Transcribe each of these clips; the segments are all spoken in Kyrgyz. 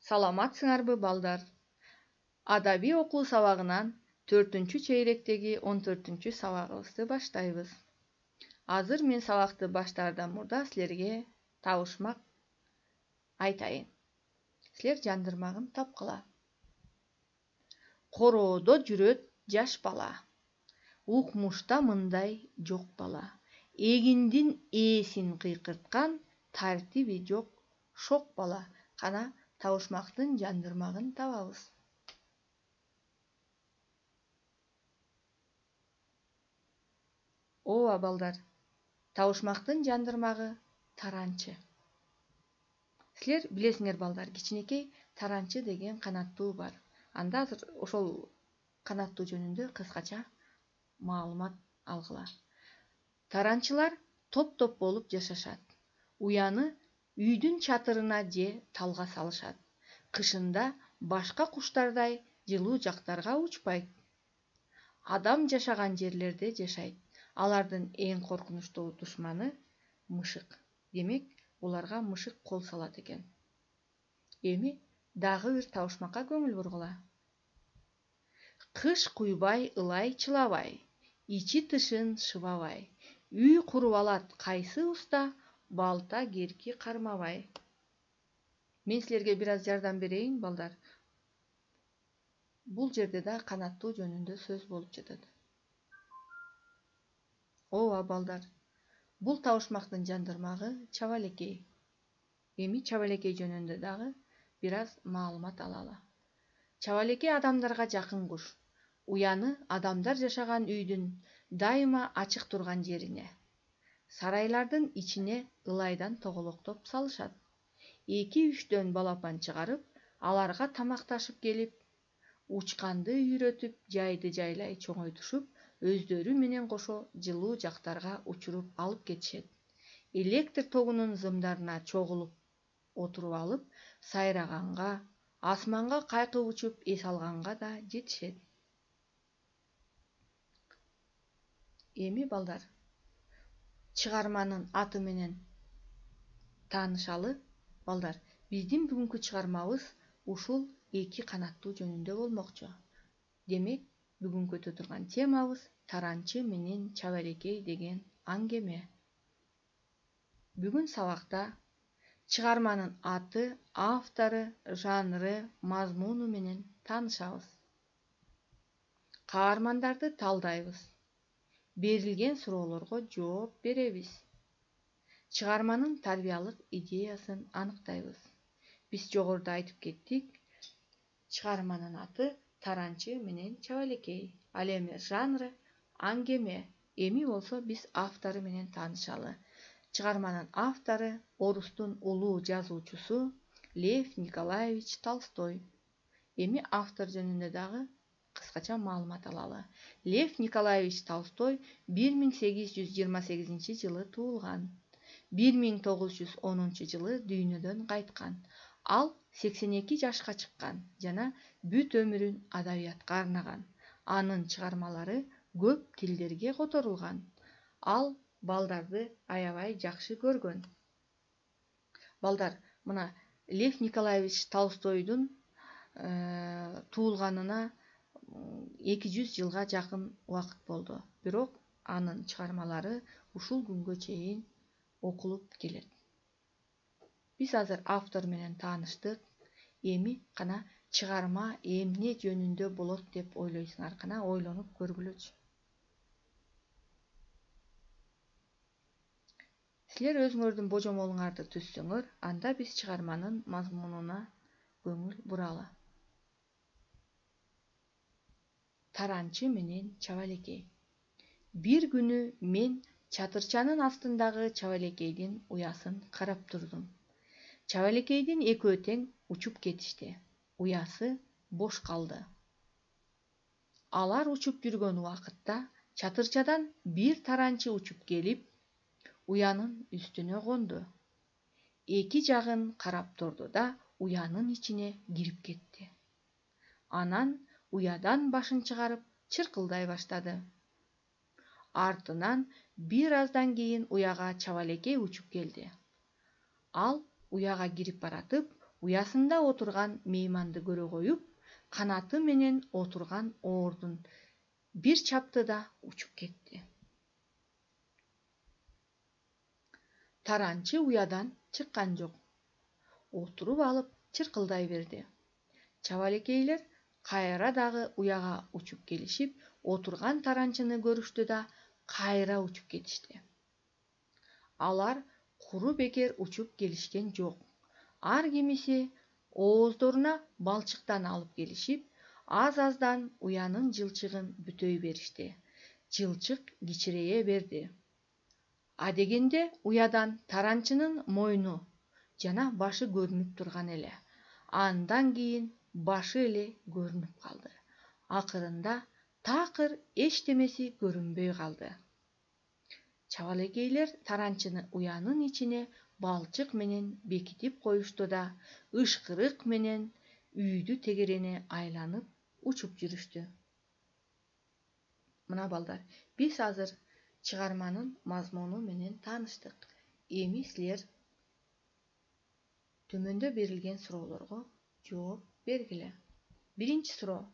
Саламатсыңарбы, балдар? Адаби окуу сабагынан 4-чейректеги 14 сабагыбызды баштайбыз. Азыр мен сабакты баштаардан мурда силерге табышмак айтайын. Силер жандырмагын тапкыла. Короодо жүрөт жаш бала. Укмушта мындай жок бала. Эгиндин ээсин кыйкырткан, тартиби жок шок бала. Кана табышмактын жандырмагын табабыз. Ооба балдар, табышмактын жандырмагы таранчы. Силер билесиңер балдар, кичинекей таранчы деген канаттуу бар. Анда азыр ошол канаттуу жөнүндө кыскача маалымат алгыла. Таранчылар топ-топ болуп жашашат. Уяны үйдүн чатырына же талга салышат. Кышында башка куштардай жылуу жактарга учпайт. Адам жашаган жерлерде жашайт. Алардын эң коркунучтуу душманы мышык. Демек, буларга мышык кол салат экен. Эми дагы бир табышмакка көңүл бургула. Кыш куйбай, ылай чылабай, ичи тышын шыбабай. Үй куруп алат кайсы уста, балта керки кармабай. Мен силерге бир аз жардам берейин, балдар. Бул жерде да канаттуу жөнүндө сөз болуп жатат. Ооба балдар. Бул табышмактын жандырмагы чабалекей. Эми чабалекей жөнүндө дагы бир аз маалымат алалы. Чабалекей адамдарга жакын куш. Уяны адамдар жашаган үйдүн дайыма ачык турган жерине. Сарайлардын ичине ылайдан тоголоктоп салышат. 2-3 балапан чыгарып, аларга тамакташып келип, учканды үйрөтүп, жайды жайлай чоңойтушуп, өздөрү менен кошо жылуу жактарга учуруп алып кетишет. Электр тогунун зымдарына чогулуп отуруп алып, сайраганга, асманга кайкып учуп эс алганга да жетишет. Эми балдар, чыгарманын аты менен таанышалы. Балдар, биздин бүгүнкү чыгармабыз ушул 2 канаттуу жөнүндө болмокчу. Демек, бүгүн көтө турган темабыз таранчы менен чабалекей деген аңгеме. Бүгүн сабакта чыгарманын аты, автору, жанры, мазмуну менен таанышабыз. Каармандарды талдайбыз. Берилген суроолорго жооп беребиз. Чыгарманын тарбиялык идеясын аныктайбыз. Биз жогоруда айтып кеттик, чыгарманын аты таранчы менен чабалекей. Ал эми жанры аңгеме. Эми болсо биз автору менен таанышалы. Чыгарманын автору орустун улуу жазуучусу Лев Николаевич Толстой. Эми автор жөнүндө дагы кыскача маалымат алалы. Лев Николаевич Толстой 1828 жылы туулган. 1910 жылы дүйнөдөн кайткан. Ал 82 жашка чыккан жана бүт өмүрүн адабиятка арнаган. Анын чыгармалары көп тилдерге которулган. Ал балдарды аябай жакшы көргөн. Балдар, мына Лев Николаевич Толстойдун туулганына 200 жылга жакын убакыт болду. Бирок анын чыгармалары ушул күнгө чейин окулуп келет. Биз азыр автор менен тааныштык. Эми кана чыгарма эмне жөнүндө болот деп ойлойсуңар, кана ойлонуп көргүлөчү. Силер өзүңөрдүн божомолуңарды түзсөңөр, анда биз чыгарманын мазмунуна көңүл буралы. Таранчы менен чабалекей. Бир күнү мен чатырчанын астындагы чабалекейдин уясын карап турдум. Чабалекейдин экөө тең учуп кетишти. Уясы бош калды. Алар учуп жүргөн убакытта чатырчадан бир таранчы учуп келип, уянын үстүнө конду. 2 жагын карап турду да уянын ичине кирип кетти. Анан уядан башын чыгарып чыркылдай баштады. Артынан бир аздан кийин уяга чабалекей учуп келди. Ал уяга кирип баратып, уясында отурган мейманды көрө коюп, канаты менен отурган оордун бир чапты да учуп кетти. Таранчы уядан чыккан жок. Отуруп алып чыркылдай берди. Чабалекейлер кайра дагы уяга учуп келишип, отурган таранчыны көрүштү да кайра учуп кетишти. Алар куру бекер учуп келишкен жок. Ар кимиси ооздоруна балчыктан алып келишип, аз-аздан уянын жылчыгын бүтөй беришти. Жылчык кичирее берди. Адегенде уядан таранчынын мойну жана башы көрүнүп турган эле. Андан кийин башы эле көрүнүп калды. Акырында такыр эчтемеси көрүнбөй калды. Чабалекейлер таранчыны уянын ичине балчык менен бекитип коюшту да ышкырык менен үйдү тегерене айланып учуп жүрүштү. Мына балдар, биз азыр чыгарманын мазмуну менен тааныштык. Эми силер төмөндө берилген суроолорго жооп бергиле. Биринчи суроо.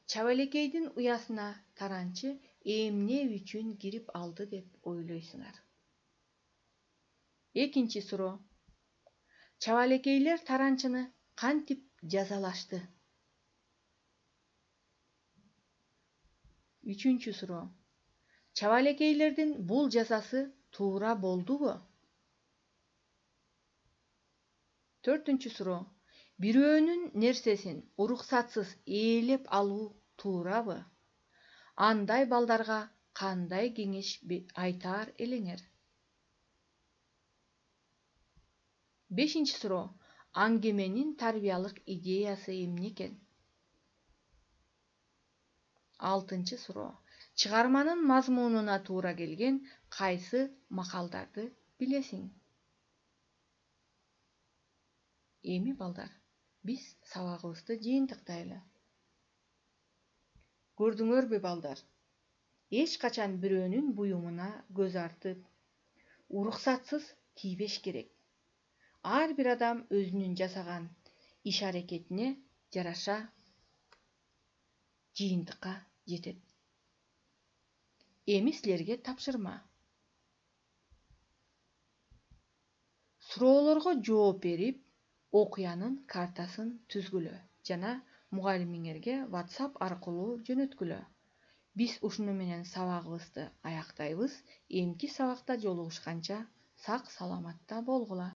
Чабалекейдин уясына таранчы эмне үчүн кирип алды деп ойлойсуңар? Экинчи суроо. Чабалекейлер таранчыны кантип жазалашты? Үчүнчү суроо. Чабалекейлердин бул жазасы туура болдубу? Төртүнчү суроо. Бирөөнүн нерсесин уруксатсыз ээлеп алуу туурабы? Андай балдарга кандай кеңеш айтаар элеңер? Бешинчи суроо. Аңгеменин тарбиялык идеясы эмне экен? Алтынчы суроо. Чыгарманын мазмунуна туура келген кайсы макалдарды билесиң? Эми балдар, биз сабагыбызды жыйынтыктайлы. Көрдүңөрбү балдар? Эч качан бирөөнүн буюмуна көз артып, уруксатсыз тийбеш керек. Ар бир адам өзүнүн жасаган иш-аракетине жараша жыйынтыкка жетет. Эми силерге тапшырма. Суроолорго жооп берип, окуянын картасын түзгүлө жана мугалимиңерге WhatsApp аркылуу жөнөткүлө. Биз ушуну менен сабагыбызды аяктайбыз. Эмки сабакта жолугушканча сак саламатта болгула.